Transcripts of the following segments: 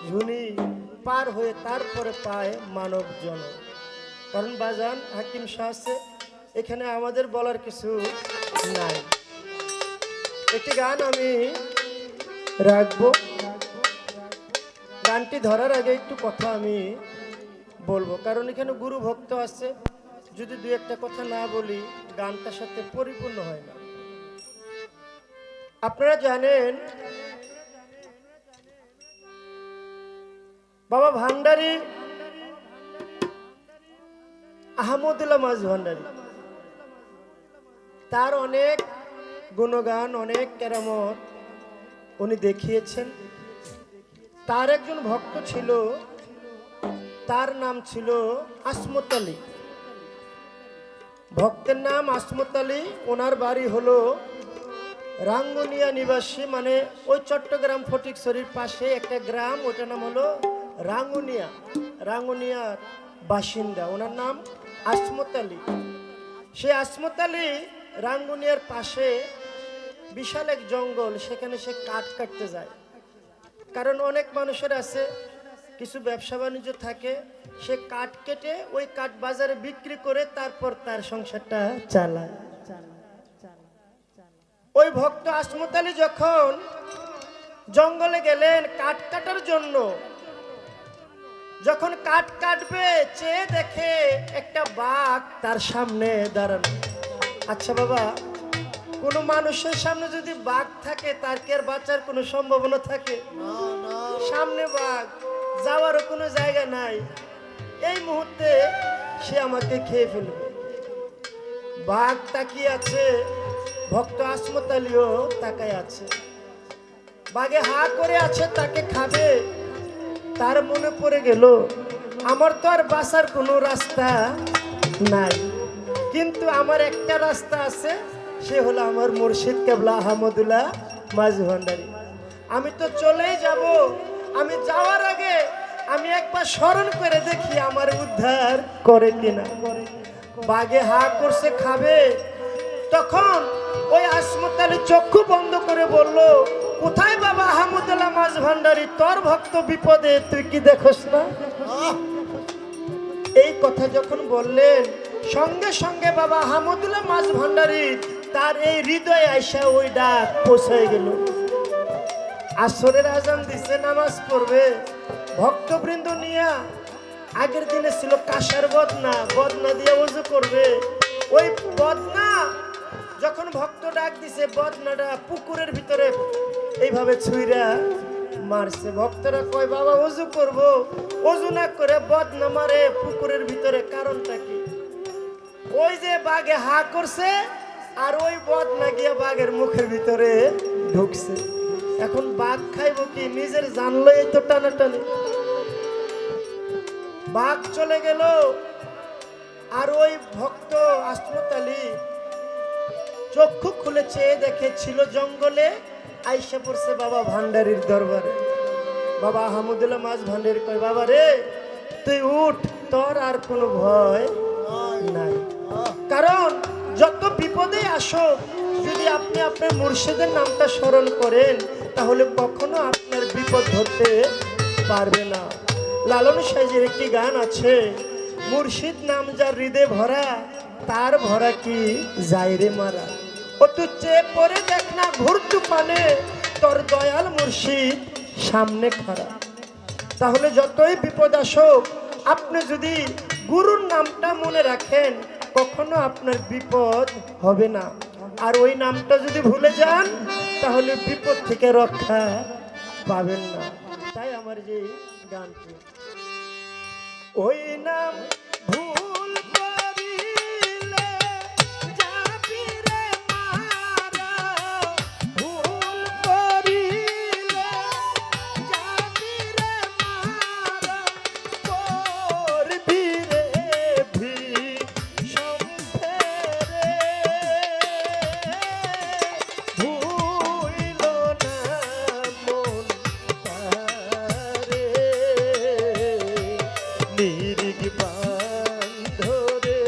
ঝুনি পার হয়ে তারপরে পায় মানব জন। কারণ বাজান হাকিম শাহ আছে, এখানে আমাদের বলার কিছু নাই। একটি গান আমি রাখবো, গানটি ধরার আগে একটু কথা আমি বলবো, কারণ এখানে গুরু ভক্ত আছে, যদি দু একটা কথা না বলি গানটার সাথে পরিপূর্ণ হয় না। আপনারা জানেন বাবা ভান্ডারী আহমদুল্লাহ মাঝ ভান্ডারী, তার অনেক গুণগান অনেক কেরামত উনি দেখিয়েছেন। তার একজন ভক্ত ছিল, তার নাম ছিল আসমত আলী। ভক্তের নাম আসমত আলী, ওনার বাড়ি হলো রাঙ্গুনিয়া নিবাসী, মানে ওই চট্টগ্রাম ফটিকছড়ির পাশে একটা গ্রাম, ওটার নাম হলো রাঙ্গুনিয়া। রাঙ্গুনিয়ার বাসিন্দা, ওনার নাম আসমত আলী। সে আসমত আলী রাঙ্গুনিয়ার পাশে বিশাল এক জঙ্গল, সেখানে সে কাঠ কাটতে যায়। কারণ অনেক মানুষের আছে কিছু ব্যবসা বাণিজ্য থাকে, সে কাঠ কেটে ওই কাঠ বাজারে বিক্রি করে তারপর তার সংসারটা চালায়। ওই ভক্ত আসমত আলী যখন জঙ্গলে গেলেন কাঠ কাটার জন্য, যখন কাঠ কাটবে চেয়ে দেখে একটা বাঘ তার সামনে দাঁড়ানো। আচ্ছা বাবা, কোনো মানুষের সামনে যদি বাঘ থাকে তার কি আর বাঁচার কোনো সম্ভাবনা থাকে? সামনে বাঘ, যাওয়ারও কোনো জায়গা নাই, এই মুহূর্তে সে আমাকে খেয়ে ফেলবে। বাঘ তাকিয়ে আছে, ভক্ত আসমত আলীও তাকায় আছে। বাঘে হা করে আছে তাকে খাবে। তার মনে পড়ে গেল আমার তো আর বাঁচার কোনো রাস্তা নাই, কিন্তু আমার একটা রাস্তা আছে, সে হলো আমার মুর্শিদ কেবলা আহমদুল্লাহ মাঝ ভান্ডারী। আমি তো চলেই যাব, আমি যাওয়ার আগে আমি একবার স্মরণ করে দেখি আমার উদ্ধার করে কিনা। বাঘে হা করছে খাবে, তখন ওই আসমত আলী চক্ষু বন্ধ করে বলল, কোথায় বাবা আহমদুল্লাহ মাঝ ভান্ডারী, তোর ভক্ত বিপদে, তুই কি দেখোস না? এই কথা যখন বললেন, সঙ্গে সঙ্গে বাবা আহমদুল্লাহ মাঝ ভান্ডারী তার এই হৃদয়ে আইসা ওই ডাক পৌঁছায় গেল। আসরের আজান দিছে, নামাজ পড়বে, ভক্তবৃন্দ নিয়া, আগের দিনে ছিল কাঁসার বদনা, বদনা দিয়ে ওযু করবে। ওই বদনা যখন ভক্ত ডাক দিছে, বদনাটা পুকুরের ভিতরে এইভাবে ছুঁইরা মারছে। ভক্তরা কয় বাবা ওযু করব, ওযু না করে বদনা মারে পুকুরের ভিতরে, কারণটা কি? ওই যে বাঘে হা করছে আর ওই বদনা গিয়া বাঘের মুখের ভিতরে ঢুকছে। এখন বাঘ খাইব কি? নিজের জানলো এই তো টানাটানি। বাঘ চলে গেল, আর ওই ভক্ত আসমত আলী চক্ষু খুলে চেয়ে দেখে ছিল জঙ্গলে, আইসা পড়ছে বাবা ভান্ডারীর দরবারে। বাবা আহমদুল্লাহ মাঝ ভান্ডারী কয়, বাবা রে তুই উঠ, তোর আর কোনো ভয় নাই। কারণ যত বিপদে আসো, যদি আপনি আপনার মুর্শিদের নামটা স্মরণ করেন, তাহলে কখনো আপনার বিপদ ধরতে পারবে না। লালন সাইজের একটি গান আছে, মুর্শিদ নাম যার হৃদয়ে ভরা, তার ভরা কি যায় রে মারা। ও তুই চেয়ে পরে দেখ না ঘুর তুফানে, তোর দয়াল মুর্শিদ সামনে খাড়া। তাহলে যতই বিপদ আসুক, আপনি যদি গুরুর নামটা মনে রাখেন, কখনো আপনার বিপদ হবে না। আর ওই নামটা যদি ভুলে যান, তাহলে বিপদ থেকে রক্ষা পাবেন না। তাই আমার যে গানটি, ওই নাম ভুল করিলে যাবি রে মারা, ভুল করিলে যাবি রে মারা, করবি রে ভীষণ ফেরে, ভুইল না মন তারে, নিরিগ বান্ধরে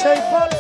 সেই বল